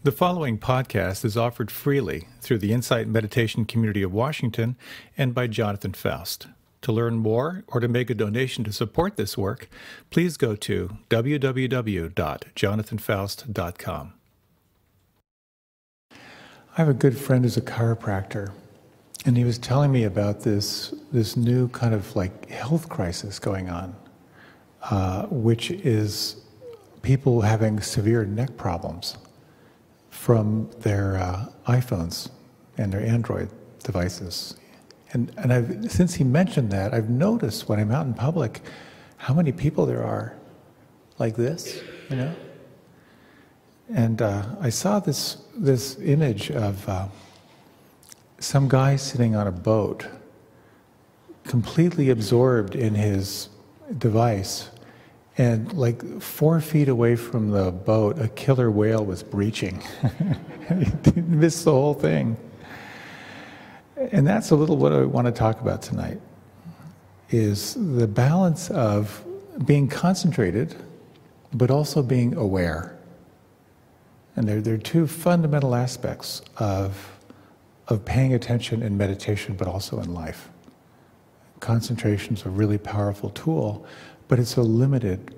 The following podcast is offered freely through the Insight Meditation Community of Washington and by Jonathan Foust. To learn more or to make a donation to support this work, please go to www.jonathanfoust.com. I have a good friend who's a chiropractor, and he was telling me about this new kind of like health crisis going on, which is people having severe neck problems from their iPhones and their Android devices. And since he mentioned that, I've noticed when I'm out in public how many people there are like this, you know? And I saw this image of some guy sitting on a boat, completely absorbed in his device, and like 4 feet away from the boat, a killer whale was breaching. He missed the whole thing. And that's a little what I want to talk about tonight, is the balance of being concentrated, but also being aware. And there are two fundamental aspects of paying attention in meditation, but also in life. Concentration is a really powerful tool, but it's a limited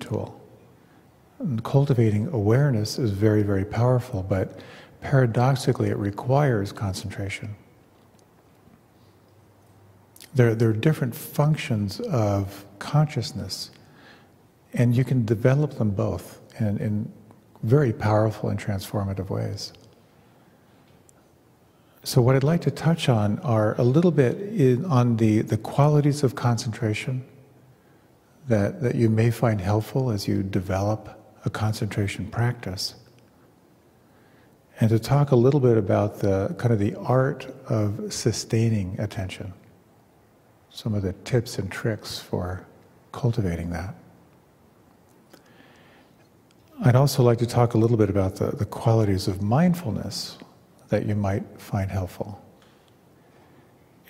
tool. And cultivating awareness is very, very powerful, but paradoxically it requires concentration. There are different functions of consciousness, and you can develop them both in very powerful and transformative ways. So what I'd like to touch on are a little bit on the qualities of concentration that you may find helpful as you develop a concentration practice. And to talk a little bit about the kind of the art of sustaining attention, some of the tips and tricks for cultivating that. I'd also like to talk a little bit about the qualities of mindfulness that you might find helpful.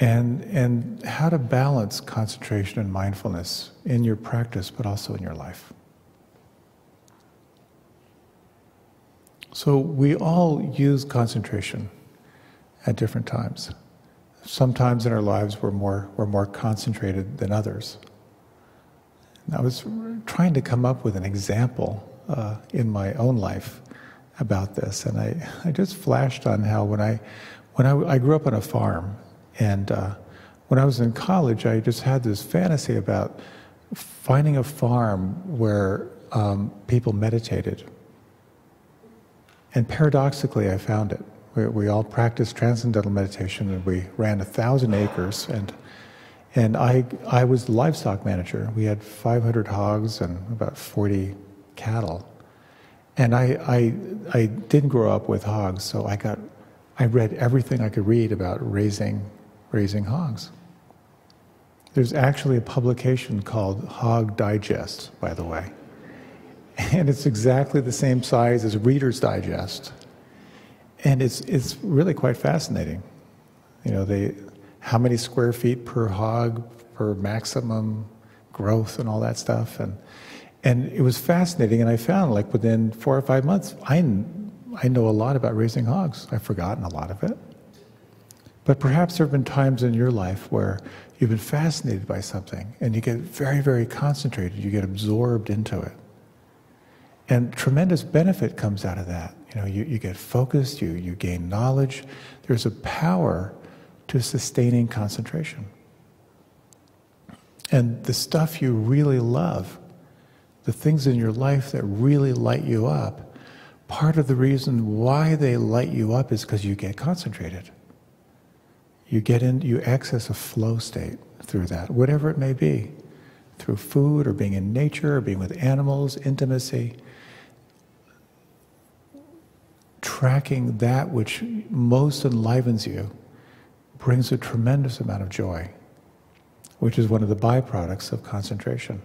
And how to balance concentration and mindfulness in your practice, but also in your life. So we all use concentration at different times. Sometimes in our lives we're more concentrated than others. And I was trying to come up with an example in my own life about this, and I just flashed on how when I grew up on a farm. And when I was in college, I just had this fantasy about finding a farm where people meditated. And paradoxically, I found it. We all practiced transcendental meditation, and we ran 1,000 acres. And I was the livestock manager. We had 500 hogs and about 40 cattle. And I didn't grow up with hogs, so I read everything I could read about raising hogs. There's actually a publication called Hog Digest, by the way. And it's exactly the same size as Reader's Digest. And it's really quite fascinating. You know, how many square feet per hog, per maximum growth and all that stuff. And it was fascinating, and I found like within 4 or 5 months, I know a lot about raising hogs. I've forgotten a lot of it. But perhaps there have been times in your life where you've been fascinated by something and you get very, very concentrated, you get absorbed into it. And tremendous benefit comes out of that. You know, you get focused, you gain knowledge. There's a power to sustaining concentration. And the stuff you really love, the things in your life that really light you up, part of the reason why they light you up is because you get concentrated. You access a flow state through that, whatever it may be, through food or being in nature or being with animals, intimacy. Tracking that which most enlivens you brings a tremendous amount of joy, which is one of the byproducts of concentration.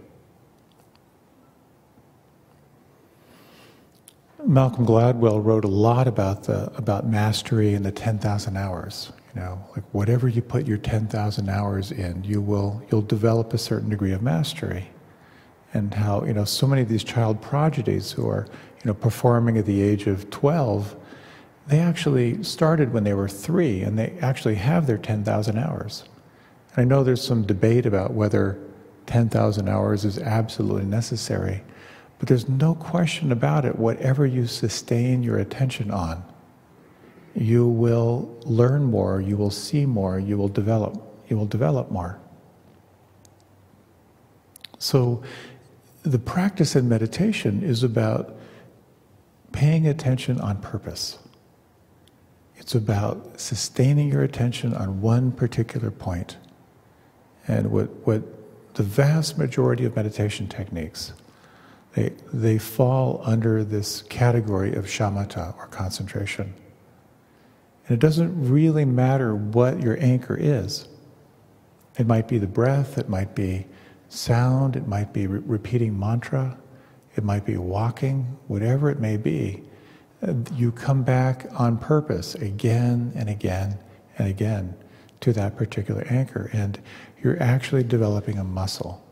Malcolm Gladwell wrote a lot about mastery and the 10,000 hours. You know, like whatever you put your 10,000 hours in, you'll develop a certain degree of mastery. And how, you know, so many of these child prodigies who are, performing at the age of 12, they actually started when they were 3, and they actually have their 10,000 hours. And I know there's some debate about whether 10,000 hours is absolutely necessary, but there's no question about it. Whatever you sustain your attention on, you will learn more, you will see more, you will develop more. So the practice in meditation is about paying attention on purpose. It's about sustaining your attention on one particular point. And what the vast majority of meditation techniques, they fall under this category of shamatha, or concentration. And it doesn't really matter what your anchor is. It might be the breath, it might be sound, it might be repeating mantra, it might be walking, whatever it may be. You come back on purpose again and again and again to that particular anchor, and you're actually developing a muscle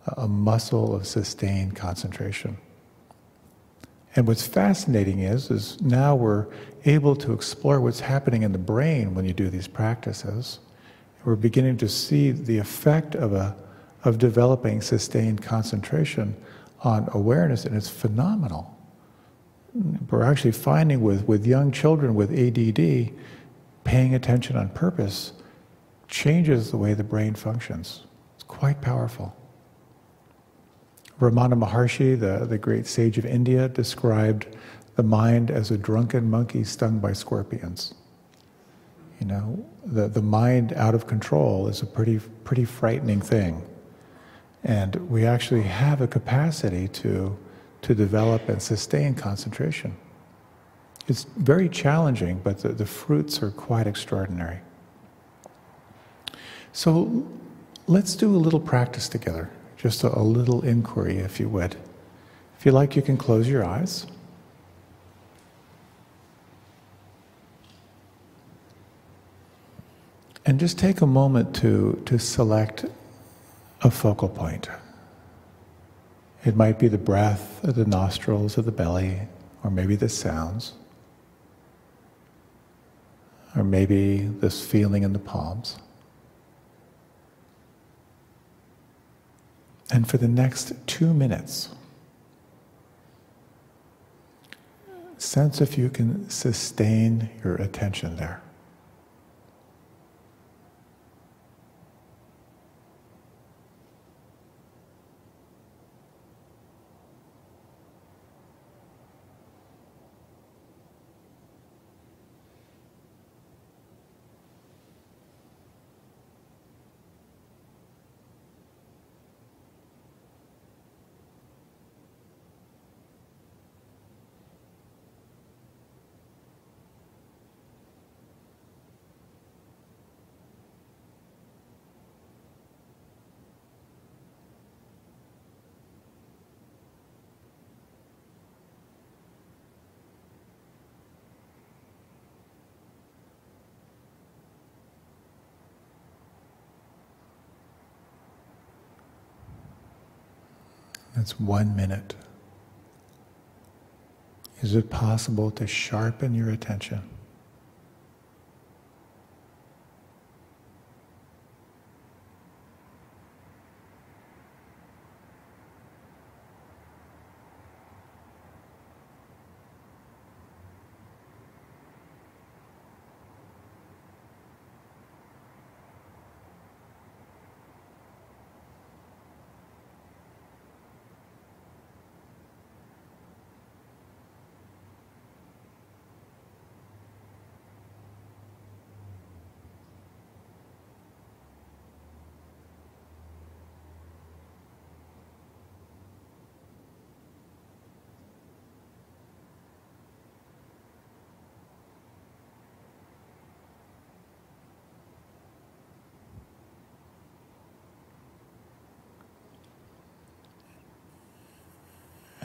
of sustained concentration. And what's fascinating is now we're able to explore what's happening in the brain when you do these practices. We're beginning to see the effect of developing sustained concentration on awareness, and it's phenomenal. We're actually finding with young children with ADD, paying attention on purpose changes the way the brain functions. It's quite powerful. Ramana Maharshi, the great sage of India, described the mind as a drunken monkey stung by scorpions. The mind out of control is a pretty frightening thing. And we actually have a capacity to develop and sustain concentration. It's very challenging, but the fruits are quite extraordinary. So let's do a little practice together, just a little inquiry, if you would. If you like, you can close your eyes. And just take a moment to select a focal point. It might be the breath, or the nostrils, or the belly, or maybe the sounds, or maybe this feeling in the palms. And for the next 2 minutes, sense if you can sustain your attention there. That's 1 minute. Is it possible to sharpen your attention?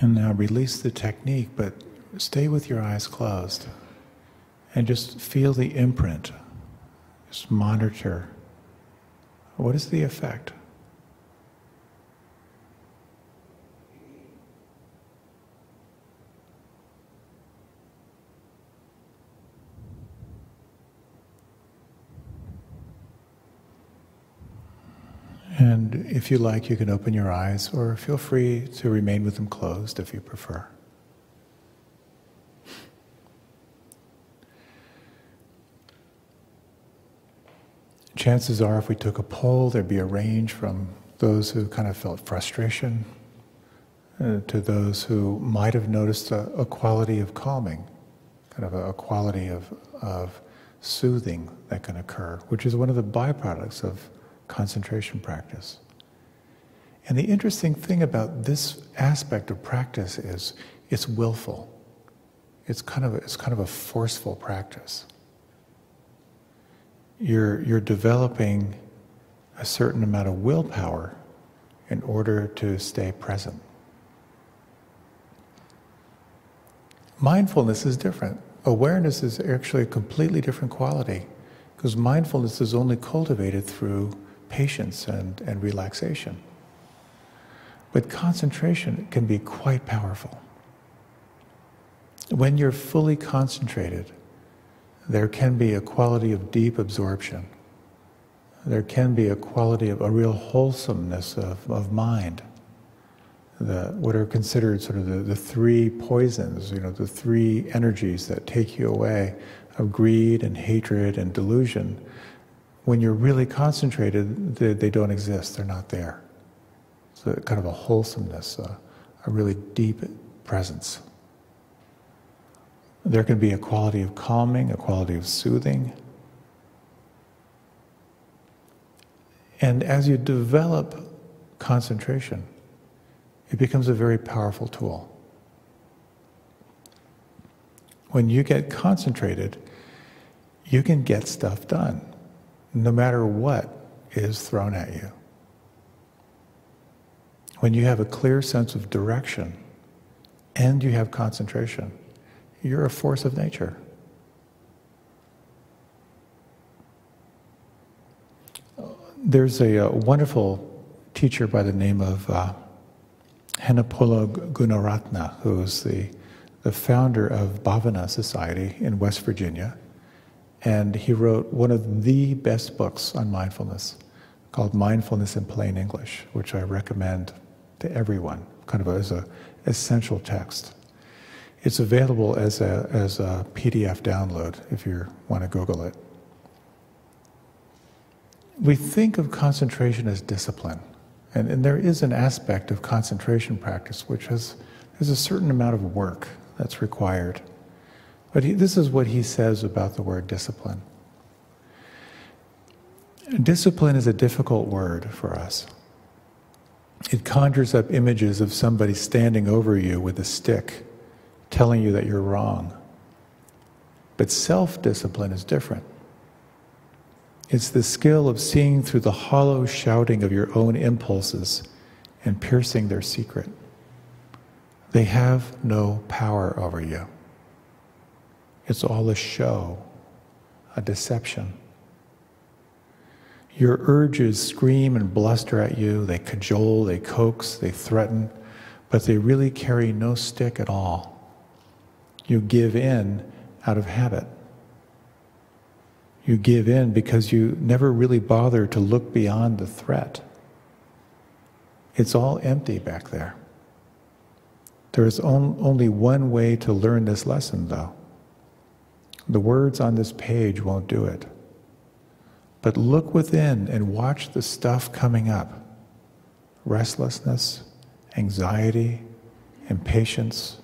And now release the technique, but stay with your eyes closed and just feel the imprint. Just monitor. What is the effect? And if you like, you can open your eyes, or feel free to remain with them closed if you prefer. Chances are, if we took a poll, there'd be a range from those who kind of felt frustration to those who might have noticed a quality of calming, kind of a quality of soothing that can occur, which is one of the byproducts of concentration practice. And the interesting thing about this aspect of practice is it's willful. It's kind of a forceful practice. You're developing a certain amount of willpower in order to stay present. Mindfulness is different. Awareness is actually a completely different quality, because mindfulness is only cultivated through patience and relaxation. But concentration can be quite powerful. When you're fully concentrated, there can be a quality of deep absorption. There can be a quality of a real wholesomeness of mind. What are considered sort of the three poisons, the three energies that take you away, of greed and hatred and delusion. When you're really concentrated, they don't exist, they're not there. So kind of a wholesomeness, a really deep presence. There can be a quality of calming, a quality of soothing. And as you develop concentration, it becomes a very powerful tool. When you get concentrated, you can get stuff done, no matter what is thrown at you. When you have a clear sense of direction and you have concentration, you're a force of nature. There's a wonderful teacher by the name of Henapula Gunaratna, who's the founder of Bhavana Society in West Virginia. And he wrote one of the best books on mindfulness called Mindfulness in Plain English, which I recommend to everyone, kind of as an essential text. It's available as a PDF download if you want to Google it. We think of concentration as discipline, and there is an aspect of concentration practice which there's a certain amount of work that's required. But this is what he says about the word discipline. Discipline is a difficult word for us. It conjures up images of somebody standing over you with a stick, telling you that you're wrong. But self-discipline is different. It's the skill of seeing through the hollow shouting of your own impulses and piercing their secret. They have no power over you. It's all a show, a deception. Your urges scream and bluster at you, they cajole, they coax, they threaten, but they really carry no stick at all. You give in out of habit. You give in because you never really bother to look beyond the threat. It's all empty back there. There is only one way to learn this lesson, though. The words on this page won't do it. But look within and watch the stuff coming up. Restlessness, anxiety, impatience,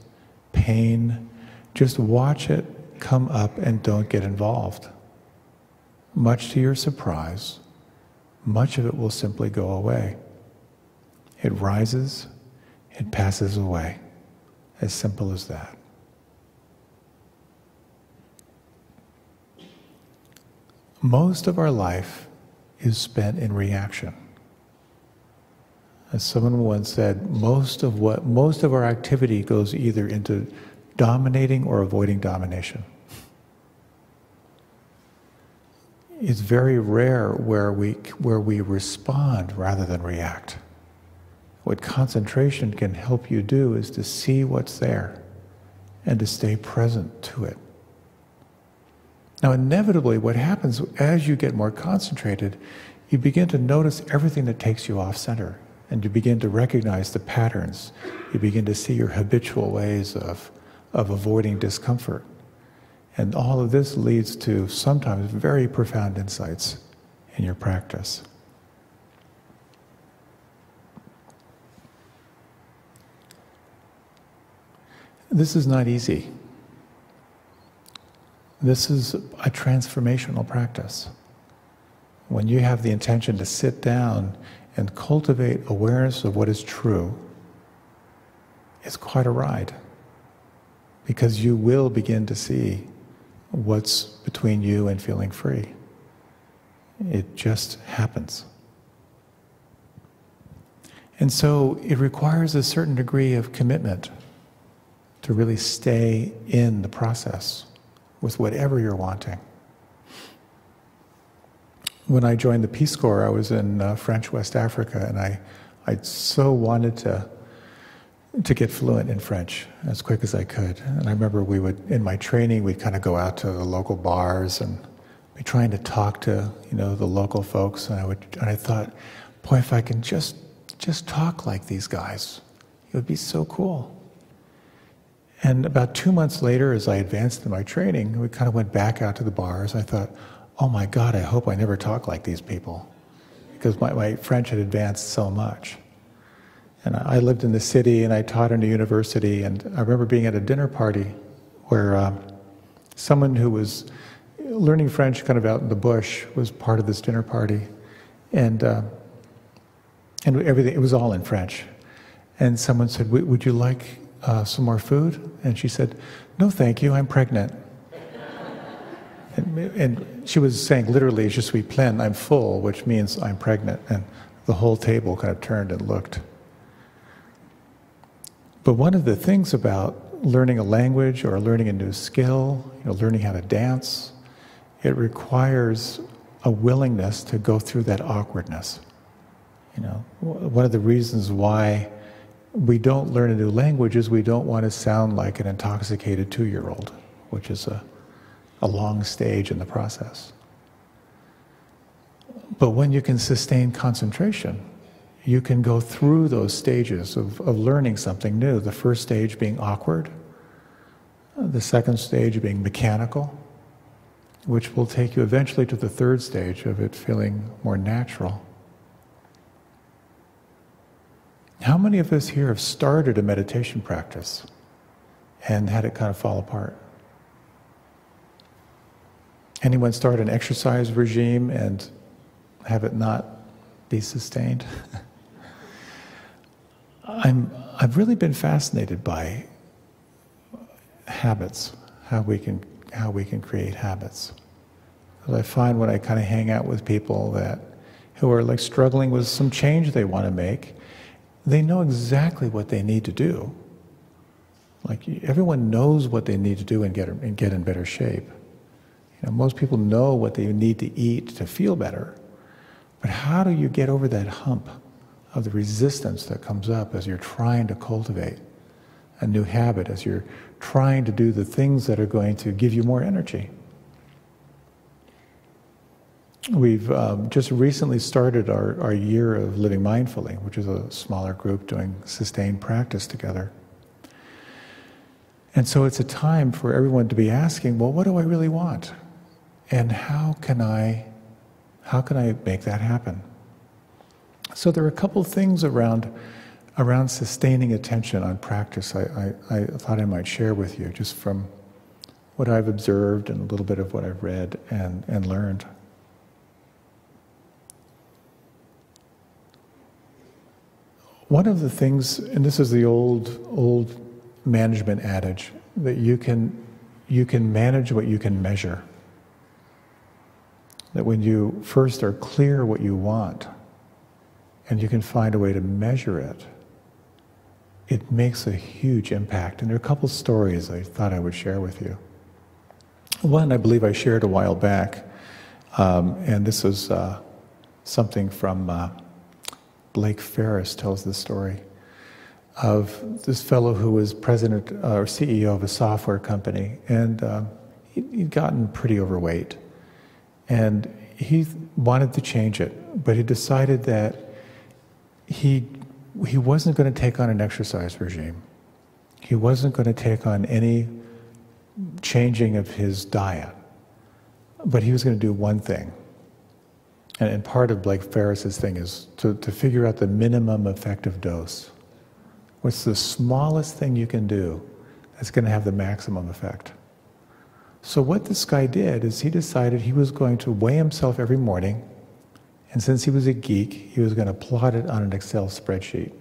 pain. Just watch it come up and don't get involved. Much to your surprise, much of it will simply go away. It rises, it passes away. As simple as that. Most of our life is spent in reaction. As someone once said, most of our activity goes either into dominating or avoiding domination. It's very rare where we respond rather than react. What concentration can help you do is to see what's there and to stay present to it. Now, inevitably, what happens as you get more concentrated, you begin to notice everything that takes you off center, and you begin to recognize the patterns. You begin to see your habitual ways of avoiding discomfort. And all of this leads to sometimes very profound insights in your practice. This is not easy. This is a transformational practice. When you have the intention to sit down and cultivate awareness of what is true, it's quite a ride, because you will begin to see what's between you and feeling free. It just happens. And so it requires a certain degree of commitment to really stay in the process with whatever you're wanting. When I joined the Peace Corps, I was in French West Africa, and I so wanted to get fluent in French as quick as I could. And I remember in my training, we'd kind of go out to the local bars and be trying to talk to, the local folks. And I thought, boy, if I can just talk like these guys, it would be so cool. And about 2 months later, as I advanced in my training, we kind of went back out to the bars. I thought, oh my God, I hope I never talk like these people, because my French had advanced so much. And I lived in the city, and I taught in a university, and I remember being at a dinner party where someone who was learning French kind of out in the bush was part of this dinner party, and everything, it was all in French. And someone said, would you like some more food? And she said, no thank you, I'm pregnant. And she was saying literally, je suis pleine, I'm full, which means I'm pregnant. And the whole table kind of turned and looked. But one of the things about learning a language or learning a new skill, learning how to dance, it requires a willingness to go through that awkwardness. One of the reasons why we don't learn a new language is we don't want to sound like an intoxicated 2-year-old, which is a long stage in the process. But when you can sustain concentration, you can go through those stages of learning something new. The first stage being awkward, the second stage being mechanical, which will take you eventually to the third stage of it feeling more natural. How many of us here have started a meditation practice and had it kind of fall apart? Anyone start an exercise regime and have it not be sustained? I've really been fascinated by habits, how we can create habits. Because I find when I kind of hang out with people who are like struggling with some change they want to make, they know exactly what they need to do. Like everyone knows what they need to do and get in better shape. Most people know what they need to eat to feel better. But how do you get over that hump of the resistance that comes up as you're trying to cultivate a new habit, as you're trying to do the things that are going to give you more energy? We've just recently started our year of living mindfully, which is a smaller group doing sustained practice together. And so it's a time for everyone to be asking, well, what do I really want? And how can I make that happen? So there are a couple of things around sustaining attention on practice I thought I might share with you, just from what I've observed and a little bit of what I've read and learned. One of the things, and this is the old management adage, that you can manage what you can measure. That when you first are clear what you want, and you can find a way to measure it, it makes a huge impact. And there are a couple stories I thought I would share with you. One I believe I shared a while back, and this was something from Blake Ferris tells the story of this fellow who was president or CEO of a software company, and he'd gotten pretty overweight. And he wanted to change it, but he decided that he wasn't going to take on an exercise regime. He wasn't going to take on any changing of his diet, but he was going to do one thing. And part of Blake Ferris's thing is to figure out the minimum effective dose. What's the smallest thing you can do that's going to have the maximum effect? So what this guy did is he decided he was going to weigh himself every morning, and since he was a geek, he was going to plot it on an Excel spreadsheet.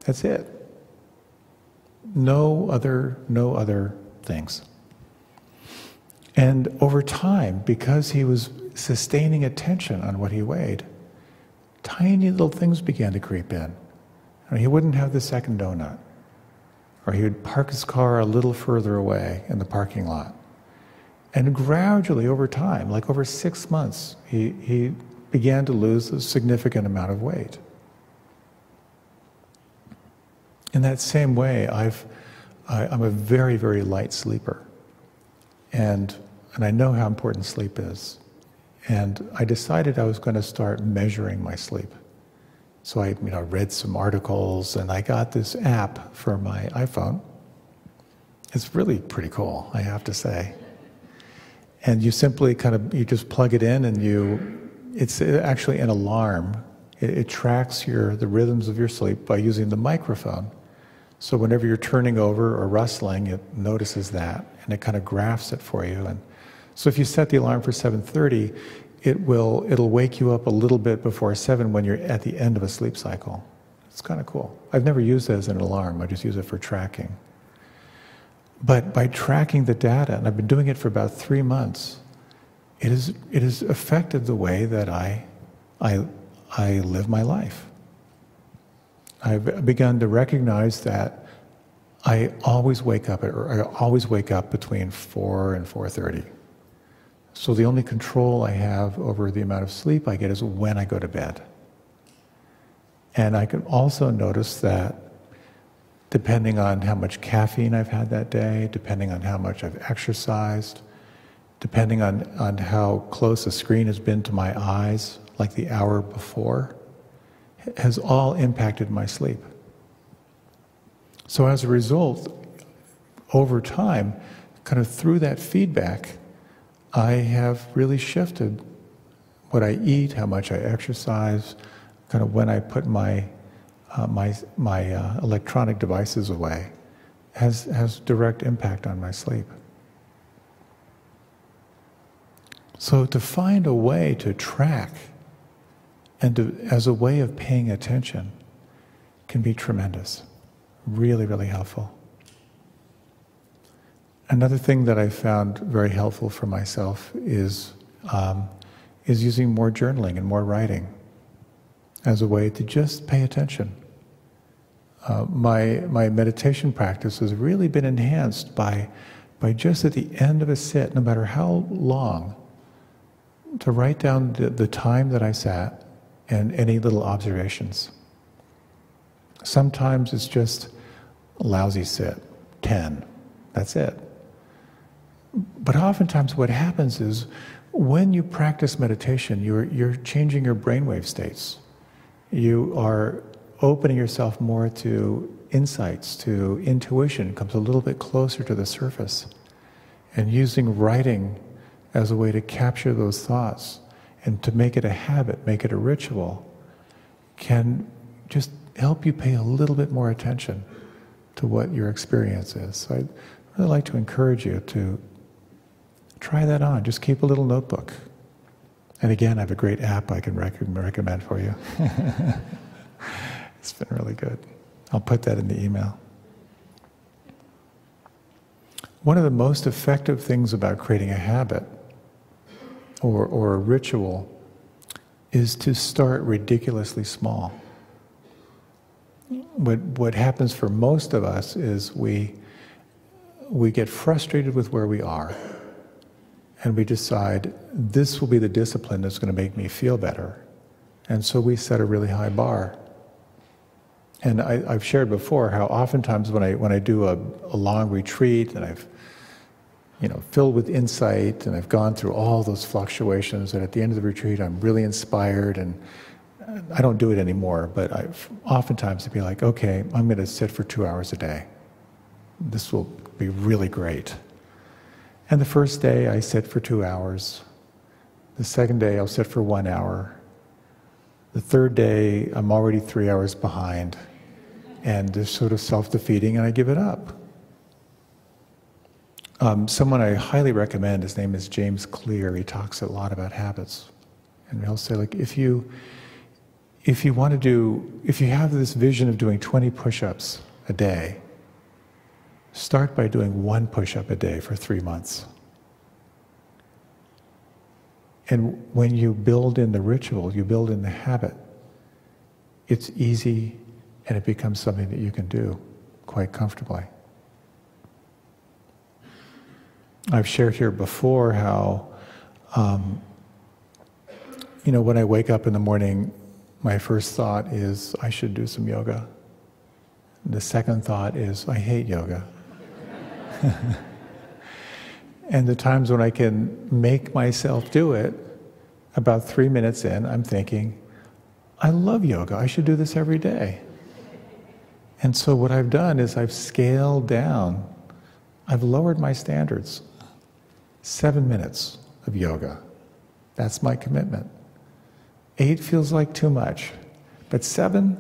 That's it. No other things. And over time, because he was sustaining attention on what he weighed, tiny little things began to creep in. He wouldn't have the second donut, or he would park his car a little further away in the parking lot. And gradually, over time, like over 6 months, he began to lose a significant amount of weight. In that same way, I'm a very, very light sleeper. And I know how important sleep is. And I decided I was going to start measuring my sleep. So I read some articles, and I got this app for my iPhone. It's really pretty cool, I have to say. And you simply you just plug it in, and it's actually an alarm. It tracks the rhythms of your sleep by using the microphone. So whenever you're turning over or rustling, it notices that, and it kind of graphs it for you. And so if you set the alarm for 7:30, it'll wake you up a little bit before 7 when you're at the end of a sleep cycle. It's kind of cool. I've never used it as an alarm. I just use it for tracking. But by tracking the data, and I've been doing it for about 3 months, it has affected the way that I live my life. I've begun to recognize that I always wake up between 4 and 4:30. So the only control I have over the amount of sleep I get is when I go to bed. And I can also notice that depending on how much caffeine I've had that day, depending on how much I've exercised, depending on how close a screen has been to my eyes, like the hour before, has all impacted my sleep. So as a result, over time, kind of through that feedback, I have really shifted what I eat, how much I exercise, kind of when I put my electronic devices away, has direct impact on my sleep. So to find a way to track and as a way of paying attention can be tremendous, really, really helpful. Another thing that I found very helpful for myself is using more journaling and more writing as a way to just pay attention. My meditation practice has really been enhanced by just at the end of a sit, no matter how long, to write down the time that I sat and any little observations. Sometimes it's just a lousy sit, 10, that's it. But oftentimes what happens is when you practice meditation, you're changing your brainwave states. You are opening yourself more to insights, to intuition, comes a little bit closer to the surface. And using writing as a way to capture those thoughts and to make it a habit, make it a ritual, can just help you pay a little bit more attention to what your experience is. So I'd really like to encourage you to try that on. Just keep a little notebook. And again, I have a great app I can recommend for you. It's been really good. I'll put that in the email. One of the most effective things about creating a habit or a ritual is to start ridiculously small. What happens for most of us is we get frustrated with where we are, and we decide, this will be the discipline that's going to make me feel better. And so we set a really high bar. And I've shared before how oftentimes when I do a long retreat and filled with insight, and I've gone through all those fluctuations, and at the end of the retreat I'm really inspired, and I don't do it anymore, but I've oftentimes to be like, okay, I'm going to sit for 2 hours a day. This will be really great. And the first day I sit for 2 hours. The second day I'll sit for 1 hour. The third day I'm already 3 hours behind, and it's sort of self-defeating, and I give it up. Someone I highly recommend, his name is James Clear. He talks a lot about habits, and he'll say, like, if you have this vision of doing 20 push-ups a day, start by doing 1 push-up a day for 3 months. And when you build in the ritual, you build in the habit, it's easy and it becomes something that you can do quite comfortably. I've shared here before how, when I wake up in the morning, my first thought is, I should do some yoga. The second thought is, I hate yoga. And the times when I can make myself do it, about 3 minutes in, I'm thinking, I love yoga, I should do this every day. And so what I've done is I've scaled down, I've lowered my standards. 7 minutes of yoga, that's my commitment. 8 feels like too much, but 7,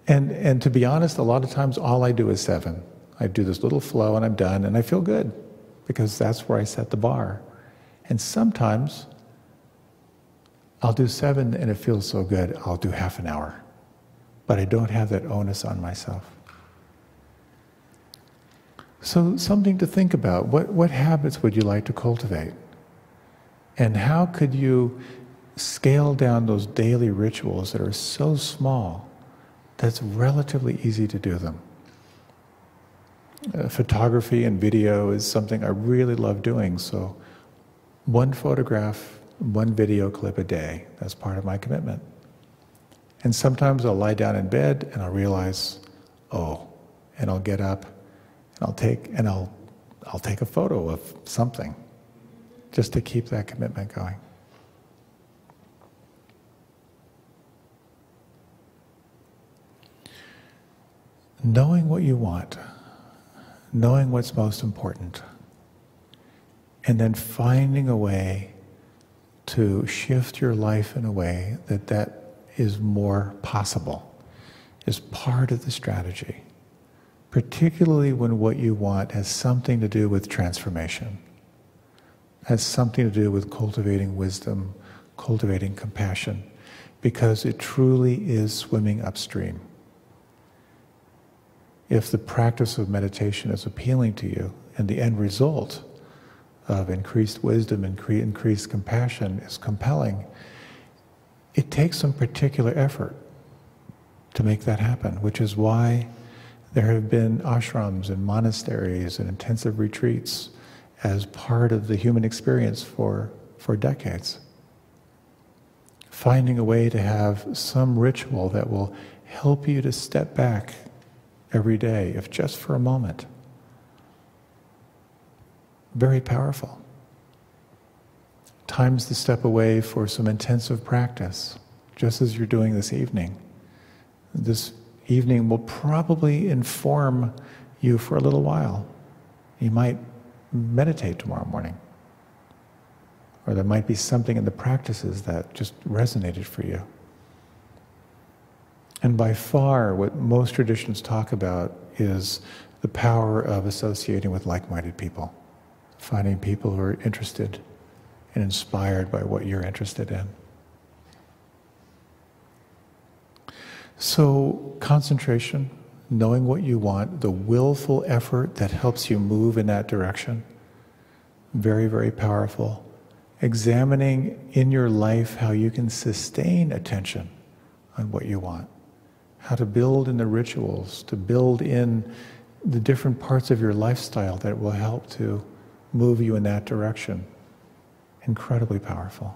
and to be honest, a lot of times all I do is 7. I do this little flow and I'm done, and I feel good, because that's where I set the bar. And sometimes I'll do 7 and it feels so good, I'll do half an hour. But I don't have that onus on myself. So something to think about. What habits would you like to cultivate? And how could you scale down those daily rituals that are so small that it's relatively easy to do them? Photography and video is something I really love doing, so 1 photograph, 1 video clip a day, that's part of my commitment. And sometimes I'll lie down in bed and I'll realize, and I'll get up and I'll take a photo of something just to keep that commitment going. Knowing what you want, knowing what's most important, and then finding a way to shift your life in a way that is more possible is part of the strategy, particularly when what you want has something to do with transformation, has something to do with cultivating wisdom, cultivating compassion, because it truly is swimming upstream. If the practice of meditation is appealing to you, and the end result of increased wisdom and increased compassion is compelling, it takes some particular effort to make that happen, which is why there have been ashrams and monasteries and intensive retreats as part of the human experience for decades. Finding a way to have some ritual that will help you to step back every day, if just for a moment. Very powerful. Times to step away for some intensive practice, just as you're doing this evening. This evening will probably inform you for a little while. You might meditate tomorrow morning. Or there might be something in the practices that just resonated for you. And by far, what most traditions talk about is the power of associating with like-minded people. Finding people who are interested and inspired by what you're interested in. So, concentration, knowing what you want, the willful effort that helps you move in that direction, very, very powerful. Examining in your life how you can sustain attention on what you want. How to build in the rituals, to build in the different parts of your lifestyle that will help to move you in that direction. Incredibly powerful.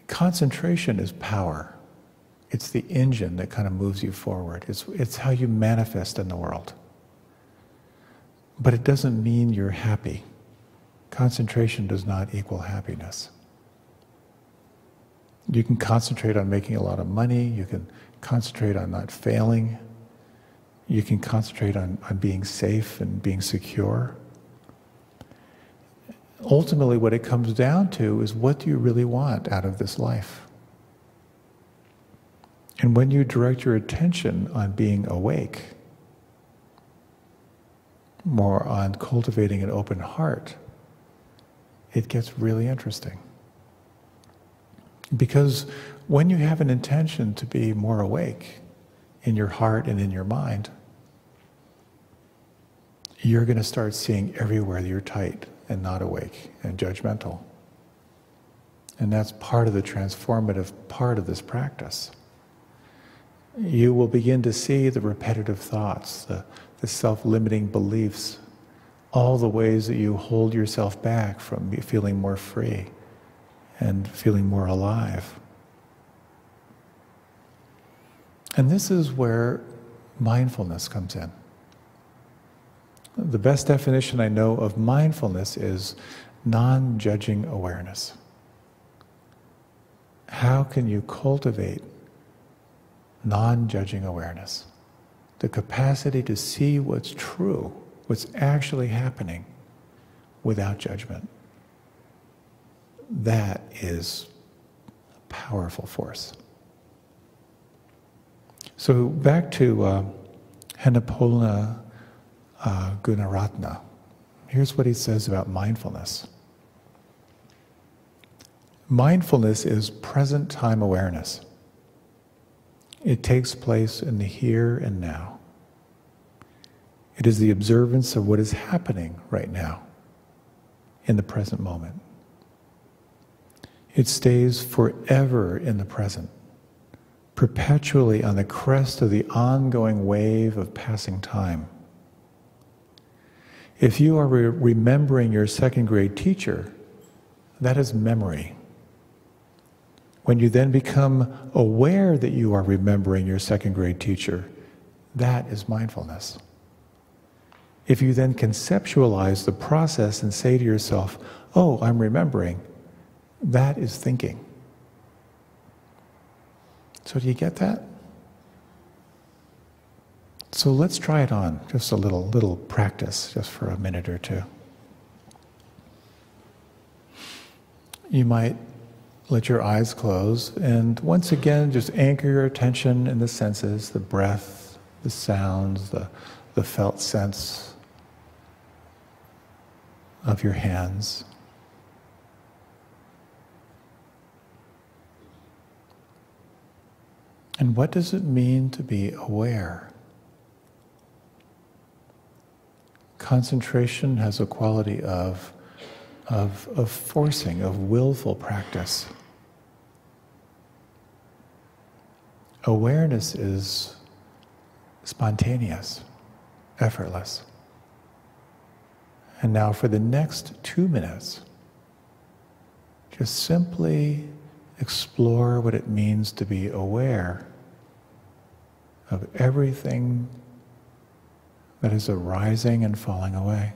Concentration is power. It's the engine that kind of moves you forward. It's how you manifest in the world. But it doesn't mean you're happy. Concentration does not equal happiness. You can concentrate on making a lot of money, you can concentrate on not failing, you can concentrate on being safe and being secure. Ultimately, what it comes down to is, what do you really want out of this life? And when you direct your attention on being awake, more on cultivating an open heart, it gets really interesting. Because when you have an intention to be more awake in your heart and in your mind, you're going to start seeing everywhere that you're tight and not awake and judgmental. And that's part of the transformative part of this practice. You will begin to see the repetitive thoughts, the self-limiting beliefs, all the ways that you hold yourself back from feeling more free and feeling more alive. And this is where mindfulness comes in. The best definition I know of mindfulness is non-judging awareness. How can you cultivate non-judging awareness? The capacity to see what's true, what's actually happening, without judgment. That is a powerful force. So back to Hanapolna Gunaratna. Here's what he says about mindfulness. Mindfulness is present time awareness. It takes place in the here and now. It is the observance of what is happening right now, in the present moment. It stays forever in the present, perpetually on the crest of the ongoing wave of passing time. If you are remembering your second grade teacher, that is memory. When you then become aware that you are remembering your second grade teacher, that is mindfulness. If you then conceptualize the process and say to yourself, oh, I'm remembering, that is thinking. So do you get that? So let's try it on, just a little practice, just for a minute or two. You might let your eyes close, and once again, just anchor your attention in the senses, the breath, the sounds, the felt sense of your hands. And what does it mean to be aware? Concentration has a quality of forcing, of willful practice. Awareness is spontaneous, effortless. And now for the next 2 minutes, just simply explore what it means to be aware of everything that is arising and falling away.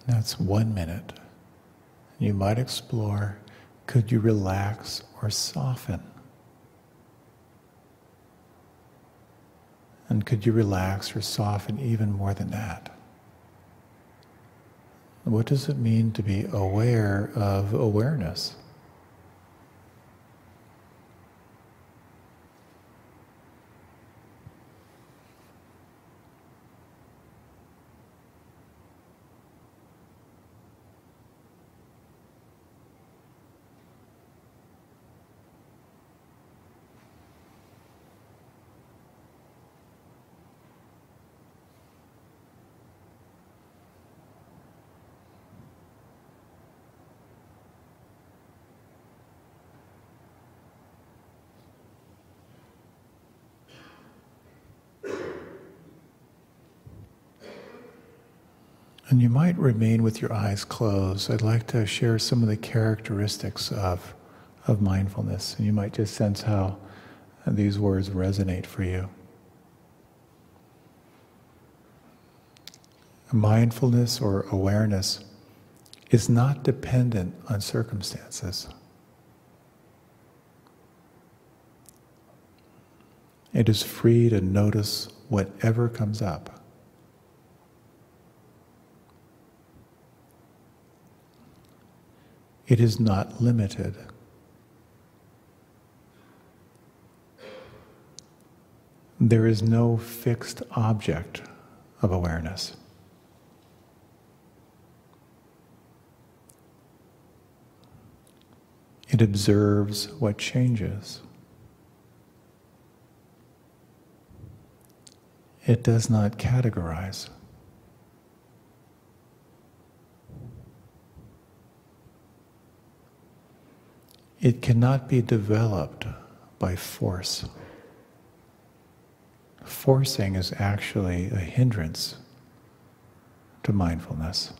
That's 1 minute. You might explore, could you relax or soften? And could you relax or soften even more than that? What does it mean to be aware of awareness? And you might remain with your eyes closed. I'd like to share some of the characteristics of mindfulness, and you might just sense how these words resonate for you. Mindfulness or awareness is not dependent on circumstances. It is free to notice whatever comes up. It is not limited. There is no fixed object of awareness. It observes what changes. It does not categorize. It cannot be developed by force. Forcing is actually a hindrance to mindfulness.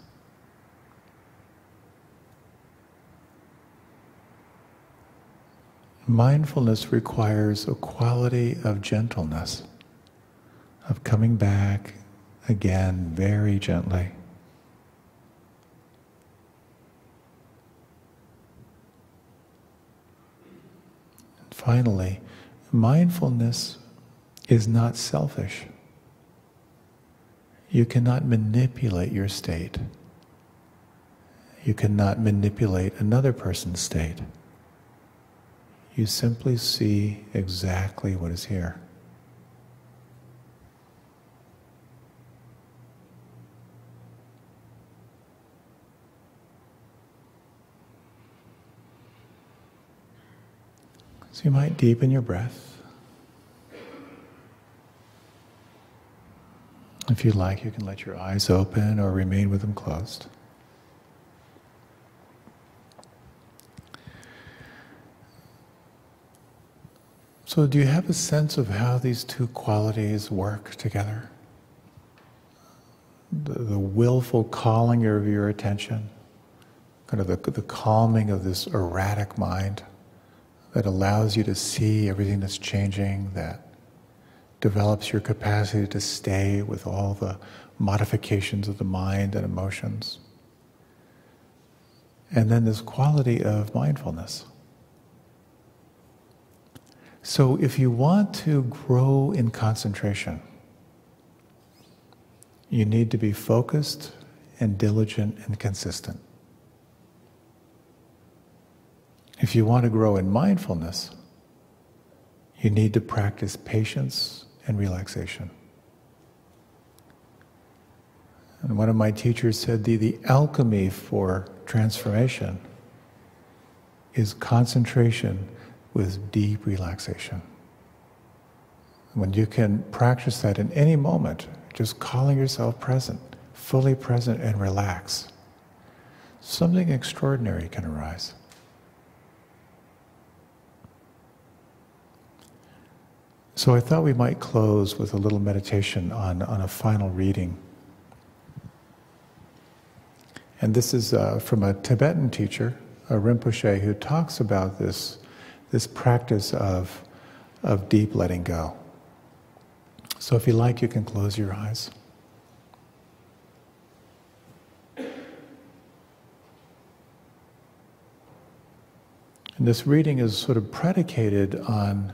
Mindfulness requires a quality of gentleness, of coming back again very gently. And finally, mindfulness is not selfish. You cannot manipulate your state. You cannot manipulate another person's state. You simply see exactly what is here. So you might deepen your breath. If you like, you can let your eyes open or remain with them closed. So do you have a sense of how these two qualities work together? The willful calling of your attention, kind of the calming of this erratic mind that allows you to see everything that's changing, that develops your capacity to stay with all the modifications of the mind and emotions. And then this quality of mindfulness. So if you want to grow in concentration, you need to be focused and diligent and consistent. If you want to grow in mindfulness, you need to practice patience and relaxation. And one of my teachers said the alchemy for transformation is concentration with deep relaxation. When you can practice that in any moment, just calling yourself present, fully present and relax, something extraordinary can arise. So I thought we might close with a little meditation on a final reading. And this is from a Tibetan teacher, a Rinpoche, who talks about this practice of deep letting go. So if you like, you can close your eyes. And this reading is sort of predicated on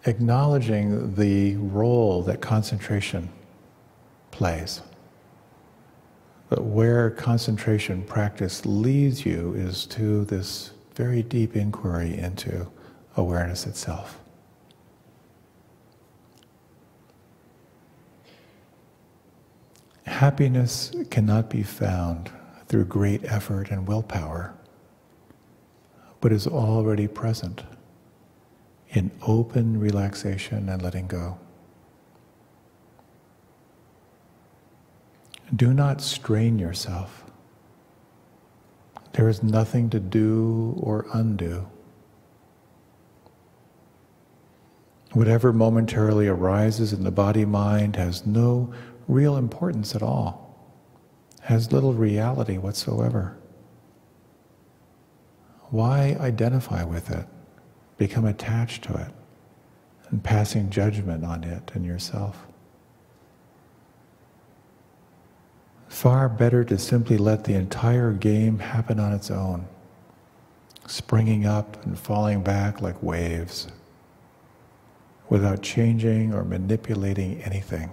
acknowledging the role that concentration plays. But where concentration practice leads you is to this very deep inquiry into awareness itself. Happiness cannot be found through great effort and willpower, but is already present in open relaxation and letting go. Do not strain yourself. There is nothing to do or undo. Whatever momentarily arises in the body-mind has no real importance at all. has little reality whatsoever. Why identify with it, become attached to it, and passing judgment on it and yourself? Far better to simply let the entire game happen on its own, springing up and falling back like waves, without changing or manipulating anything.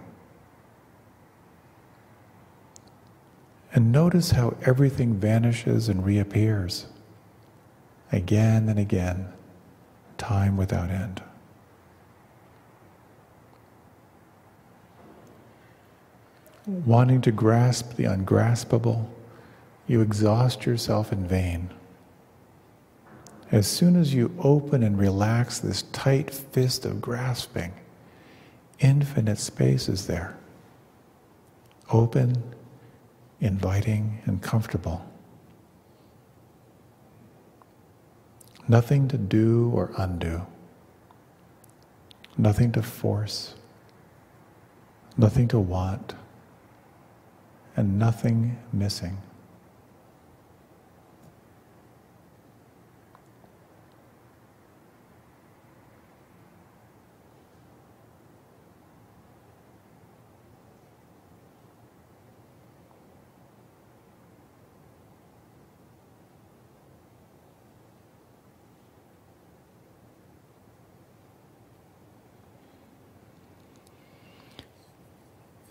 And notice how everything vanishes and reappears, again and again, time without end. Wanting to grasp the ungraspable, you exhaust yourself in vain. As soon as you open and relax this tight fist of grasping, infinite space is there. Open, inviting, and comfortable. Nothing to do or undo. Nothing to force. Nothing to want. And nothing missing.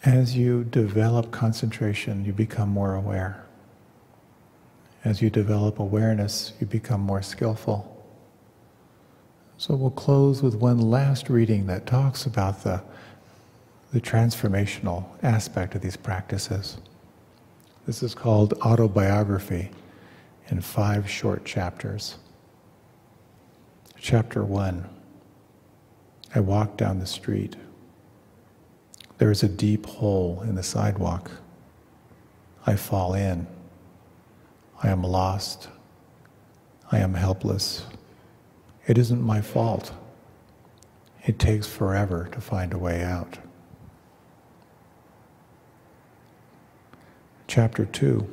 As you develop concentration, you become more aware. As you develop awareness, you become more skillful. So we'll close with one last reading that talks about the transformational aspect of these practices. This is called Autobiography in 5 short chapters. Chapter 1. I walk down the street. There is a deep hole in the sidewalk. I fall in. I am lost. I am helpless. It isn't my fault. It takes forever to find a way out. Chapter 2.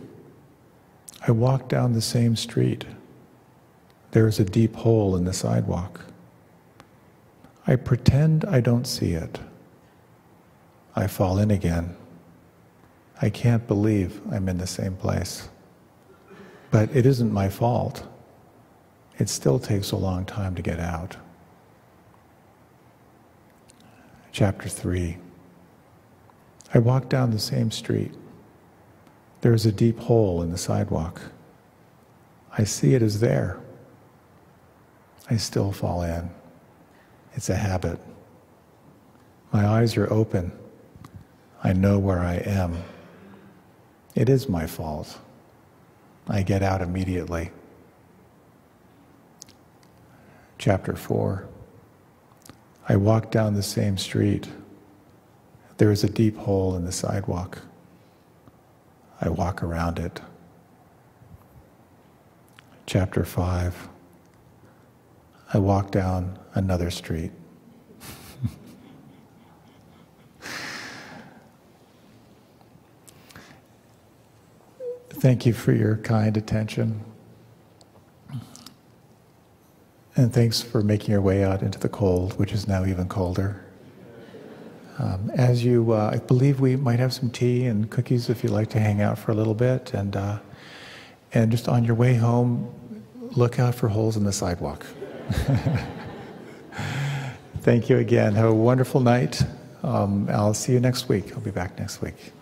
I walk down the same street. There is a deep hole in the sidewalk. I pretend I don't see it. I fall in again. I can't believe I'm in the same place. But it isn't my fault. It still takes a long time to get out. Chapter 3. I walk down the same street. There is a deep hole in the sidewalk. I see it is there. I still fall in. It's a habit. My eyes are open. I know where I am. It is my fault. I get out immediately. Chapter 4. I walk down the same street. There is a deep hole in the sidewalk. I walk around it. Chapter 5. I walk down another street. Thank you for your kind attention. And thanks for making your way out into the cold, which is now even colder. I believe we might have some tea and cookies if you'd like to hang out for a little bit. And just on your way home, look out for holes in the sidewalk. Thank you again. Have a wonderful night. I'll see you next week. I'll be back next week.